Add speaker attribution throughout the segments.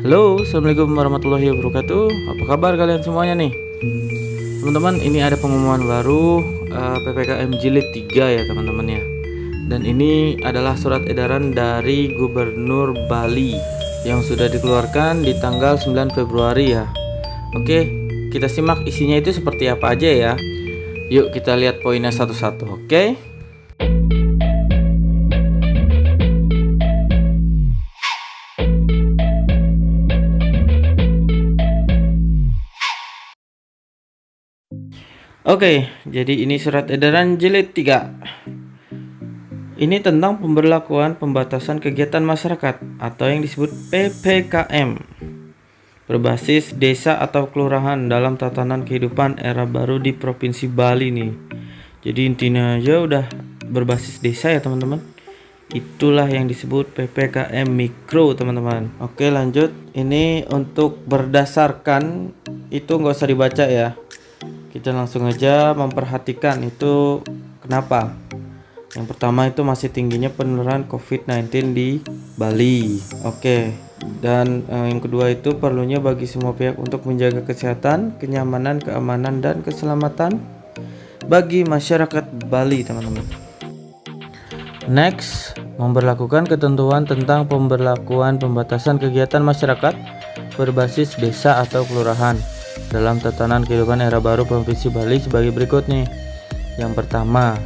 Speaker 1: Halo, assalamualaikum warahmatullahi wabarakatuh. Apa kabar kalian semuanya nih? Teman-teman, ini ada pengumuman baru PPKM Jilid 3 ya teman-teman ya. Dan ini adalah surat edaran dari Gubernur Bali yang sudah dikeluarkan di tanggal 9 Februari ya. Oke, kita simak isinya itu seperti apa aja ya. Yuk kita lihat poinnya satu-satu, oke? Oke, jadi ini surat edaran jilid 3. Ini tentang pemberlakuan pembatasan kegiatan masyarakat atau yang disebut PPKM berbasis desa atau kelurahan dalam tatanan kehidupan era baru di Provinsi Bali nih. Jadi intinya aja udah berbasis desa ya teman-teman. Itulah yang disebut PPKM mikro teman-teman. Oke lanjut, ini untuk berdasarkan itu nggak usah dibaca ya. Kita langsung aja memperhatikan itu kenapa. Yang pertama itu masih tingginya penularan COVID-19 di Bali. Oke. Dan yang kedua itu perlunya bagi semua pihak untuk menjaga kesehatan, kenyamanan, keamanan, dan keselamatan bagi masyarakat Bali, teman-teman. Next, memberlakukan ketentuan tentang pemberlakuan pembatasan kegiatan masyarakat berbasis desa atau kelurahan dalam tatanan kehidupan era baru Provinsi Bali sebagai berikut nih. Yang pertama,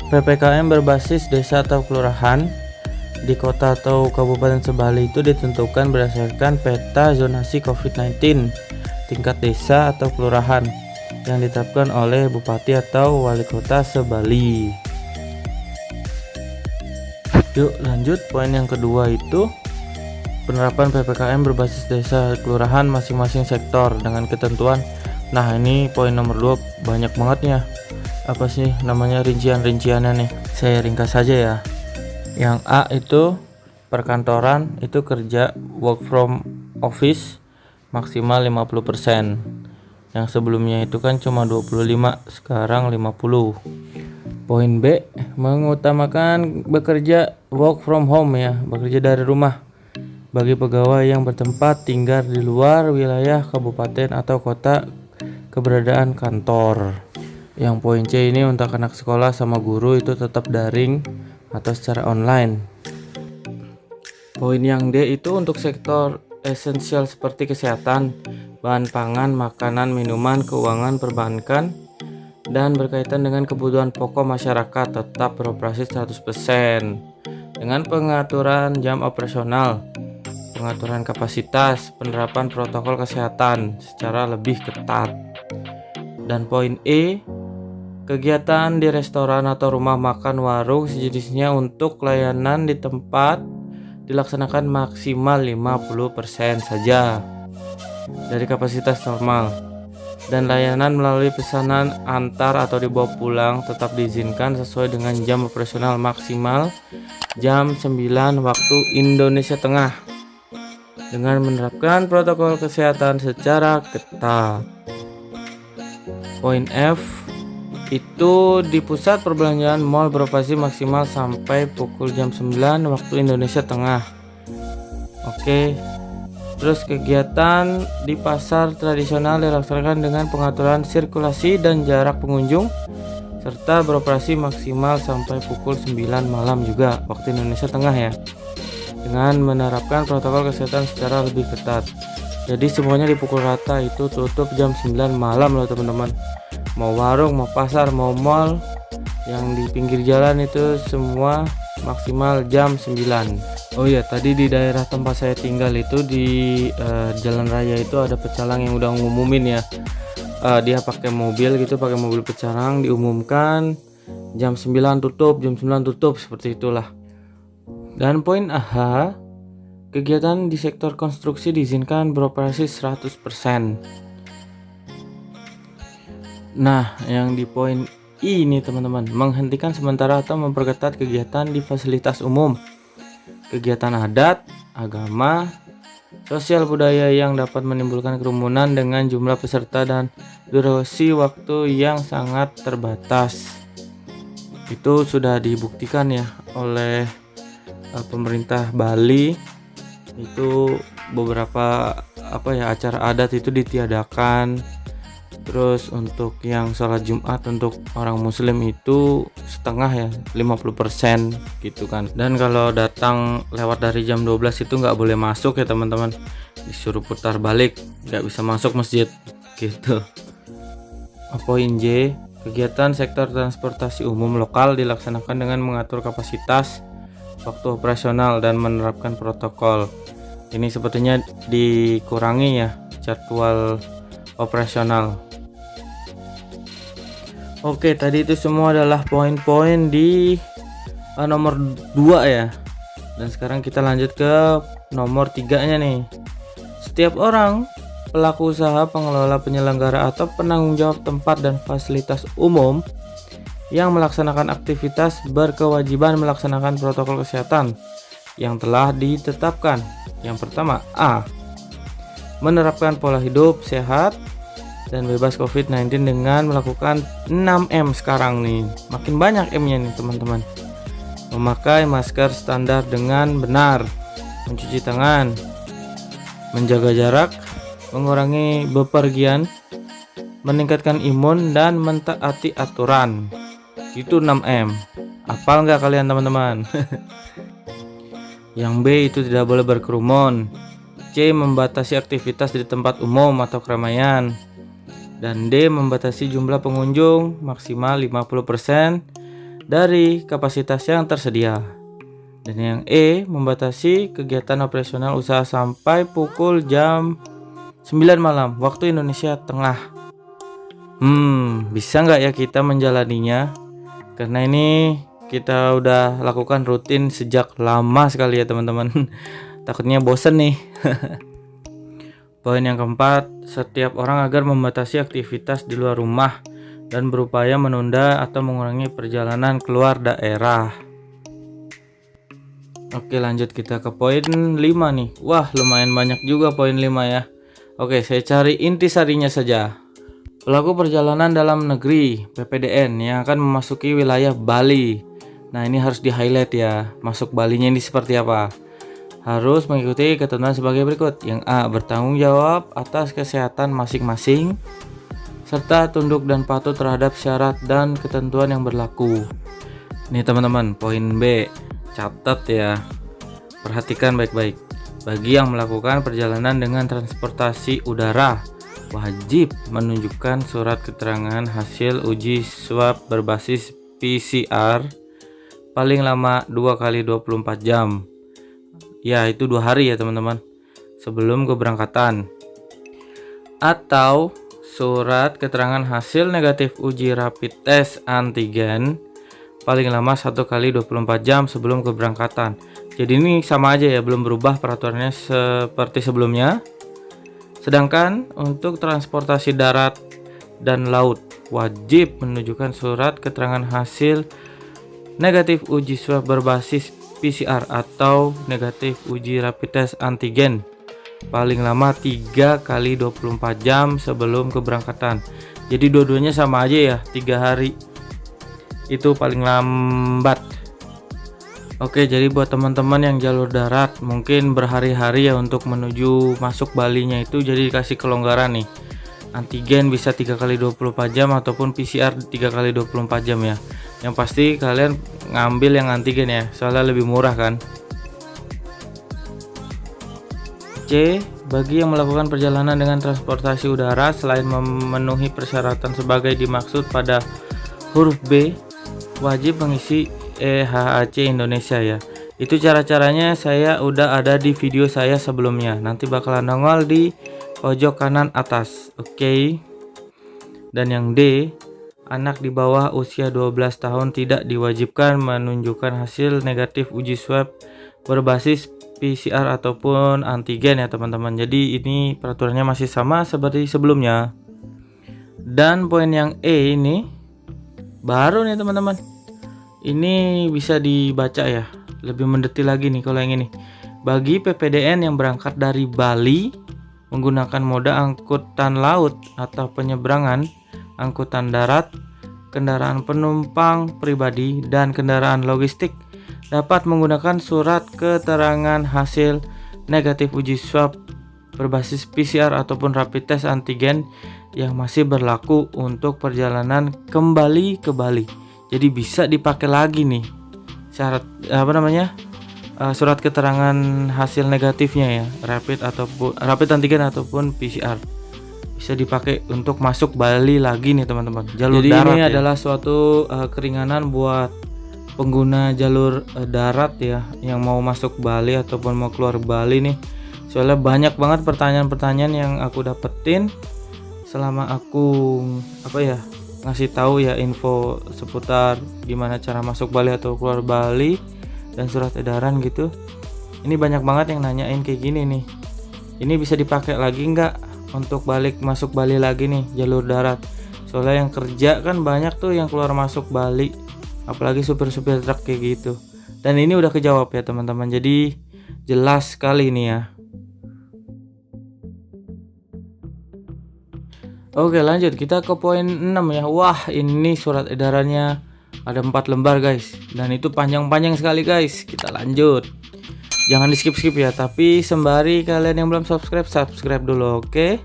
Speaker 1: PPKM berbasis desa atau kelurahan di kota atau kabupaten sebali itu ditentukan berdasarkan peta zonasi COVID-19 tingkat desa atau kelurahan yang ditetapkan oleh bupati atau wali kota sebali. Yuk lanjut, poin yang kedua itu penerapan PPKM berbasis desa kelurahan masing-masing sektor dengan ketentuan. Nah ini poin nomor 2 banyak banget ya. Apa sih namanya rincian-rinciannya nih? Saya ringkas saja ya. Yang A itu perkantoran itu kerja work from office maksimal 50%. Yang sebelumnya itu kan cuma 25, sekarang 50. Poin B mengutamakan bekerja work from home ya, bekerja dari rumah bagi pegawai yang bertempat tinggal di luar wilayah kabupaten atau kota keberadaan kantor. Yang poin C ini untuk anak sekolah sama guru itu tetap daring atau secara online. Poin yang D itu untuk sektor esensial seperti kesehatan, bahan pangan, makanan, minuman, keuangan, perbankan, dan berkaitan dengan kebutuhan pokok masyarakat tetap beroperasi 100% dengan pengaturan jam operasional, pengaturan kapasitas, penerapan protokol kesehatan secara lebih ketat. Dan poin E, kegiatan di restoran atau rumah makan, warung sejenisnya untuk layanan di tempat dilaksanakan maksimal 50% saja dari kapasitas normal. Dan layanan melalui pesanan antar atau dibawa pulang tetap diizinkan sesuai dengan jam operasional maksimal jam 9 waktu Indonesia Tengah dengan menerapkan protokol kesehatan secara ketat. Poin F itu di pusat perbelanjaan mall beroperasi maksimal sampai pukul jam 9 waktu Indonesia Tengah. Oke. Terus kegiatan di pasar tradisional dilaksanakan dengan pengaturan sirkulasi dan jarak pengunjung serta beroperasi maksimal sampai pukul 9 malam juga waktu Indonesia Tengah ya, dengan menerapkan protokol kesehatan secara lebih ketat. Jadi semuanya dipukul rata, itu tutup jam 9 malam loh teman-teman. Mau warung, mau pasar, mau mall yang di pinggir jalan itu semua maksimal jam 9. Oh iya, tadi di daerah tempat saya tinggal itu di jalan raya itu ada pecalang yang udah ngumumin ya. Dia pakai mobil gitu, pakai mobil pecalang, diumumkan jam 9 tutup, jam 9 tutup, seperti itulah. Dan poin AH, kegiatan di sektor konstruksi diizinkan beroperasi 100%. Nah, yang di poin I ini teman-teman, menghentikan sementara atau memperketat kegiatan di fasilitas umum, kegiatan adat, agama, sosial budaya yang dapat menimbulkan kerumunan dengan jumlah peserta dan durasi waktu yang sangat terbatas. Itu sudah dibuktikan ya oleh pemerintah Bali itu beberapa acara adat itu ditiadakan. Terus untuk yang sholat Jumat untuk orang muslim itu setengah ya, 50% gitu kan. Dan kalau datang lewat dari jam 12 itu nggak boleh masuk ya teman-teman, disuruh putar balik, nggak bisa masuk masjid gitu. Poin J, kegiatan sektor transportasi umum lokal dilaksanakan dengan mengatur kapasitas, waktu operasional, dan menerapkan protokol. Ini sepertinya dikurangi ya jadwal operasional. Oke, tadi itu semua adalah poin-poin di nomor 2 ya. Dan sekarang kita lanjut ke nomor 3-nya nih. Setiap orang, pelaku usaha, pengelola, penyelenggara, atau penanggung jawab tempat dan fasilitas umum yang melaksanakan aktivitas berkewajiban melaksanakan protokol kesehatan yang telah ditetapkan. Yang pertama, A. Menerapkan pola hidup sehat dan bebas COVID-19 dengan melakukan 6M sekarang nih. Makin banyak M-nya nih teman-teman. Memakai masker standar dengan benar, mencuci tangan, menjaga jarak, mengurangi bepergian, meningkatkan imun, dan mentaati aturan. Itu 6M. Hafal nggak kalian teman-teman? Yang B itu tidak boleh berkerumun. C. Membatasi aktivitas di tempat umum atau keramaian. Dan D. Membatasi jumlah pengunjung maksimal 50% dari kapasitas yang tersedia. Dan yang E. Membatasi kegiatan operasional usaha sampai pukul jam 9 malam waktu Indonesia Tengah. Bisa nggak ya kita menjalaninya? Karena ini kita udah lakukan rutin sejak lama sekali ya teman-teman. Takutnya bosen nih. Poin yang keempat, setiap orang agar membatasi aktivitas di luar rumah dan berupaya menunda atau mengurangi perjalanan keluar daerah. Oke, lanjut kita ke poin 5 nih. Wah, lumayan banyak juga poin 5 ya. Oke, saya cari intisarinya saja. Pelaku perjalanan dalam negeri (PPDN) yang akan memasuki wilayah Bali. Nah, ini harus di-highlight ya. Masuk Balinya ini seperti apa? Harus mengikuti ketentuan sebagai berikut. Yang A. Bertanggung jawab atas kesehatan masing-masing serta tunduk dan patuh terhadap syarat dan ketentuan yang berlaku. Nih teman-teman, poin B. Catat ya. Perhatikan baik-baik. Bagi yang melakukan perjalanan dengan transportasi udara, wajib menunjukkan surat keterangan hasil uji swab berbasis PCR paling lama 2 kali 24 jam. Ya, itu 2 hari ya teman-teman sebelum keberangkatan. Atau surat keterangan hasil negatif uji rapid test antigen paling lama 1 kali 24 jam sebelum keberangkatan. Jadi ini sama aja ya, belum berubah peraturannya seperti sebelumnya. Sedangkan untuk transportasi darat dan laut wajib menunjukkan surat keterangan hasil negatif uji swab berbasis PCR atau negatif uji rapid test antigen paling lama 3 kali 24 jam sebelum keberangkatan. Jadi dua-duanya sama aja ya, 3 hari itu paling lambat. Oke, jadi buat teman-teman yang jalur darat mungkin berhari-hari ya untuk menuju masuk Balinya itu, jadi dikasih kelonggaran nih. Antigen bisa 3 kali 24 jam ataupun PCR 3 kali 24 jam ya. Yang pasti kalian ngambil yang antigen ya, soalnya lebih murah kan. C. Bagi yang melakukan perjalanan dengan transportasi udara selain memenuhi persyaratan sebagai dimaksud pada huruf B, wajib mengisi EHAC Indonesia ya. Itu cara-caranya saya udah ada di video saya sebelumnya. Nanti bakalan nongol di pojok kanan atas. Oke. Dan yang D, anak di bawah usia 12 tahun tidak diwajibkan menunjukkan hasil negatif uji swab berbasis PCR ataupun antigen ya teman-teman. Jadi ini peraturannya masih sama seperti sebelumnya. Dan poin yang E ini baru nih teman-teman. Ini bisa dibaca ya, lebih mendetil lagi nih kalau yang ini. Bagi PPDN yang berangkat dari Bali menggunakan moda angkutan laut atau penyeberangan, angkutan darat, kendaraan penumpang pribadi, dan kendaraan logistik dapat menggunakan surat keterangan hasil negatif uji swab berbasis PCR ataupun rapid test antigen yang masih berlaku untuk perjalanan kembali ke Bali. Jadi bisa dipakai lagi nih syarat surat keterangan hasil negatifnya ya, rapid antigen ataupun PCR. Bisa dipakai untuk masuk Bali lagi nih teman-teman. Jalur jadi darat ini adalah suatu keringanan buat pengguna jalur darat ya yang mau masuk Bali ataupun mau keluar Bali nih. Soalnya banyak banget pertanyaan-pertanyaan yang aku dapetin selama aku ngasih tahu ya info seputar gimana cara masuk Bali atau keluar Bali dan surat edaran gitu. Ini banyak banget yang nanyain kayak gini nih. Ini bisa dipakai lagi nggak untuk masuk Bali lagi nih jalur darat? Soalnya yang kerja kan banyak tuh yang keluar masuk Bali, apalagi supir-supir truk kayak gitu. Dan ini udah kejawab ya teman-teman. Jadi jelas sekali nih ya. Oke, lanjut kita ke poin 6 ya. Wah, ini surat edarannya ada 4 lembar guys, dan itu panjang-panjang sekali guys. Kita lanjut, jangan di skip ya, tapi sembari kalian yang belum subscribe dulu, oke?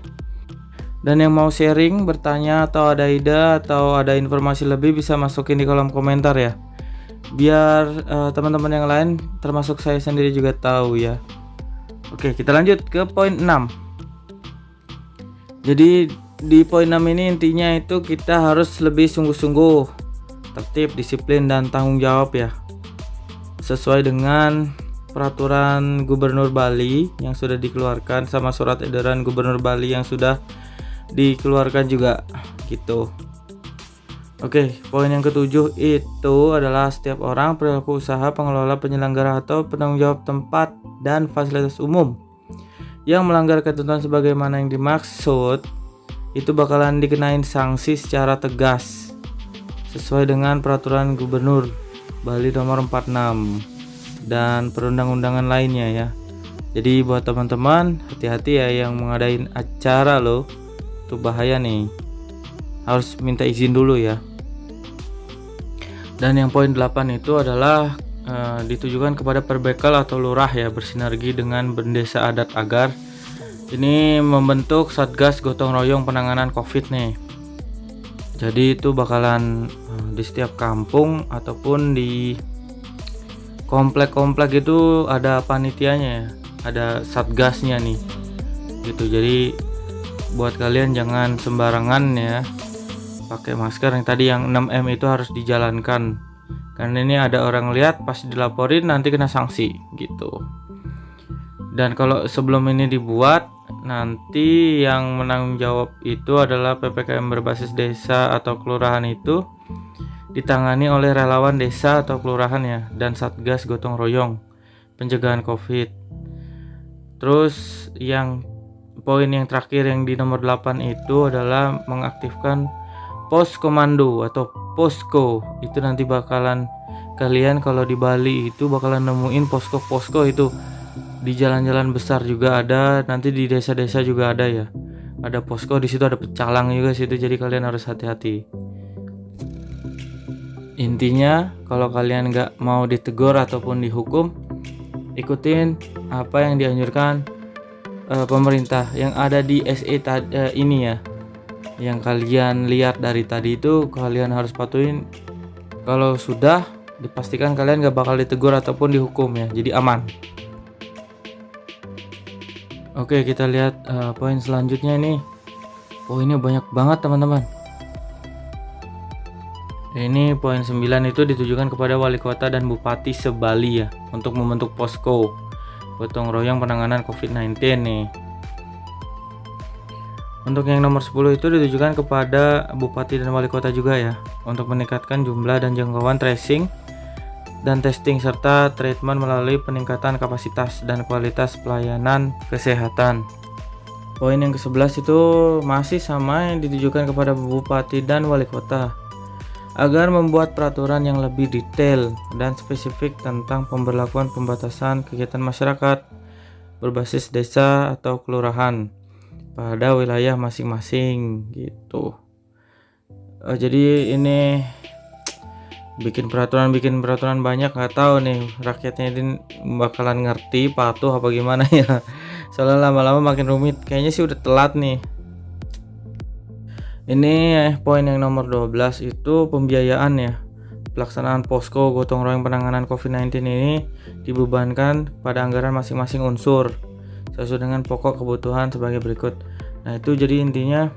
Speaker 1: Dan yang mau sharing, bertanya atau ada ide atau ada informasi lebih bisa masukin di kolom komentar ya, biar teman-teman yang lain termasuk saya sendiri juga tahu ya. Oke, kita lanjut ke poin 6. Jadi di poin 6 ini intinya itu kita harus lebih sungguh-sungguh, tertib, disiplin, dan tanggung jawab ya, sesuai dengan peraturan Gubernur Bali yang sudah dikeluarkan sama surat edaran Gubernur Bali yang sudah dikeluarkan juga gitu. Oke, poin yang ke-7 itu adalah setiap orang, pelaku usaha, pengelola, penyelenggara atau penanggung jawab tempat dan fasilitas umum yang melanggar ketentuan sebagaimana yang dimaksud itu bakalan dikenain sanksi secara tegas sesuai dengan peraturan Gubernur Bali nomor 46 dan perundang-undangan lainnya ya. Jadi buat teman-teman hati-hati ya yang mengadain acara loh, itu bahaya nih, harus minta izin dulu ya. Dan yang poin 8 itu adalah ditujukan kepada perbekal atau lurah ya, bersinergi dengan desa adat agar ini membentuk Satgas Gotong Royong penanganan COVID nih. Jadi itu bakalan di setiap kampung ataupun di komplek-komplek itu ada panitianya ya, ada satgasnya nih gitu. Jadi buat kalian jangan sembarangan ya pakai masker. Yang tadi yang 6M itu harus dijalankan, karena ini ada orang lihat pas dilaporin nanti kena sanksi gitu. Dan kalau sebelum ini dibuat, nanti yang menanggung jawab itu adalah PPKM berbasis desa atau kelurahan, itu ditangani oleh relawan desa atau kelurahan ya, dan Satgas Gotong Royong pencegahan COVID. Terus yang poin yang terakhir yang di nomor 8 itu adalah mengaktifkan pos komando atau posko. Itu nanti bakalan kalian kalau di Bali itu bakalan nemuin posko-posko itu di jalan-jalan besar juga ada, nanti di desa-desa juga ada ya. Ada posko di situ, ada pecalang juga situ. Jadi kalian harus hati-hati. Intinya kalau kalian nggak mau ditegur ataupun dihukum, ikutin apa yang dianjurkan pemerintah yang ada di SE ini ya. Yang kalian lihat dari tadi itu kalian harus patuhin. Kalau sudah dipastikan kalian nggak bakal ditegur ataupun dihukum ya. Jadi aman. Oke, kita lihat poin selanjutnya nih. Poinnya banyak banget teman-teman. Ini poin 9 itu ditujukan kepada wali kota dan bupati se-Bali ya, untuk membentuk posko gotong royong penanganan COVID-19 nih. Untuk yang nomor 10 itu ditujukan kepada bupati dan wali kota juga ya, untuk meningkatkan jumlah dan jangkauan tracing dan testing serta treatment melalui peningkatan kapasitas dan kualitas pelayanan kesehatan. Poin yang ke-11 itu masih sama, yang ditujukan kepada bupati dan wali kota agar membuat peraturan yang lebih detail dan spesifik tentang pemberlakuan pembatasan kegiatan masyarakat berbasis desa atau kelurahan pada wilayah masing-masing gitu. Jadi ini bikin peraturan banyak, nggak tahu nih rakyatnya ini bakalan ngerti patuh apa gimana ya. Soalnya lama-lama makin rumit, kayaknya sih udah telat nih. Ini poin yang nomor 12 itu pembiayaan ya. Pelaksanaan posko gotong royong penanganan COVID-19 ini dibebankan pada anggaran masing-masing unsur sesuai dengan pokok kebutuhan sebagai berikut. Nah itu jadi intinya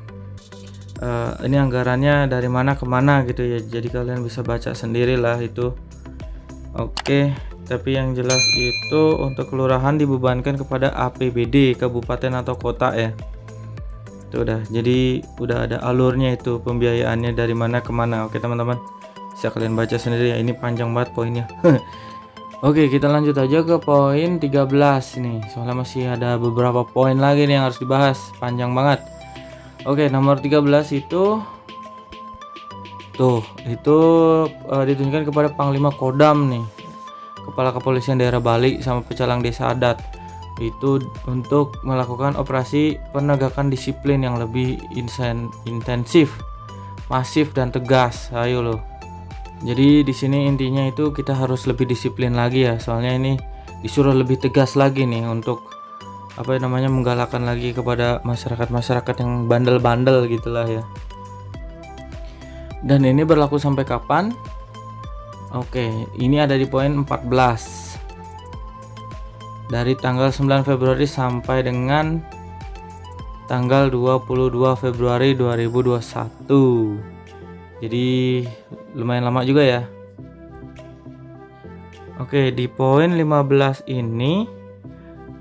Speaker 1: ini anggarannya dari mana ke mana gitu ya, jadi kalian bisa baca sendiri lah itu. Oke, tapi yang jelas itu untuk kelurahan dibebankan kepada APBD kabupaten atau kota ya. Itu jadi udah ada alurnya itu pembiayaannya dari mana ke mana. Oke teman-teman, bisa kalian baca sendiri ya, ini panjang banget poinnya. Oke, kita lanjut aja ke poin 13 nih, soalnya masih ada beberapa poin lagi nih yang harus dibahas, panjang banget. Oke, nomor 13 itu ditunjukkan kepada Panglima Kodam nih, Kepala Kepolisian Daerah Bali sama Pecalang Desa Adat. Itu untuk melakukan operasi penegakan disiplin yang lebih intensif, masif dan tegas. Ayo loh. Jadi di sini intinya itu kita harus lebih disiplin lagi ya, soalnya ini disuruh lebih tegas lagi nih untuk menggalakkan lagi kepada masyarakat yang bandel-bandel gitulah ya. Dan ini berlaku sampai kapan? Oke, ini ada di poin 14. Dari tanggal 9 Februari sampai dengan tanggal 22 Februari 2021. Jadi lumayan lama juga ya. Oke, di poin 15 ini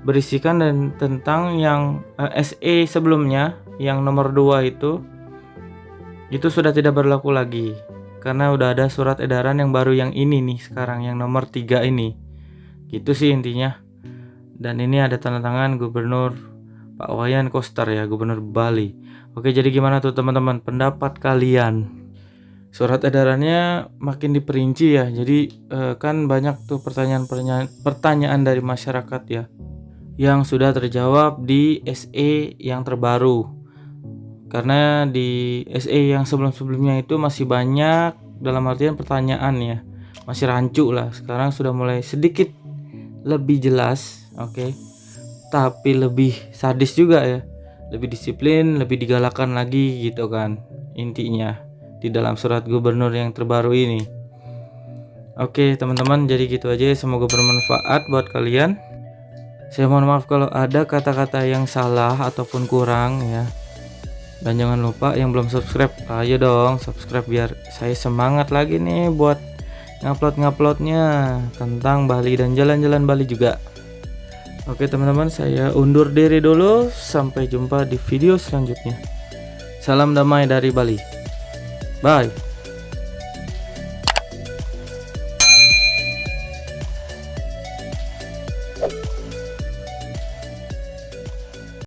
Speaker 1: berisikan dan tentang yang SE sebelumnya, yang nomor 2 itu sudah tidak berlaku lagi karena udah ada surat edaran yang baru yang ini nih sekarang, yang nomor 3 ini. Gitu sih intinya. Dan ini ada tanda tangan Gubernur Pak Wayan Koster ya, Gubernur Bali. Oke, jadi gimana tuh teman-teman pendapat kalian? Surat edarannya makin diperinci ya. Jadi kan banyak tuh pertanyaan dari masyarakat ya, yang sudah terjawab di SE yang terbaru. Karena di SE yang sebelum-sebelumnya itu masih banyak, dalam artian pertanyaan ya, masih rancu lah. Sekarang sudah mulai sedikit lebih jelas, oke. Tapi lebih sadis juga ya, lebih disiplin, lebih digalakkan lagi gitu kan intinya di dalam surat gubernur yang terbaru ini. Oke teman-teman, jadi gitu aja, semoga bermanfaat buat kalian. Saya mohon maaf kalau ada kata-kata yang salah ataupun kurang ya. Dan jangan lupa yang belum subscribe, ayo dong subscribe biar saya semangat lagi nih buat nguploadnya tentang Bali dan jalan-jalan Bali juga. Oke teman-teman, saya undur diri dulu, sampai jumpa di video selanjutnya. Salam damai dari Bali. Bye.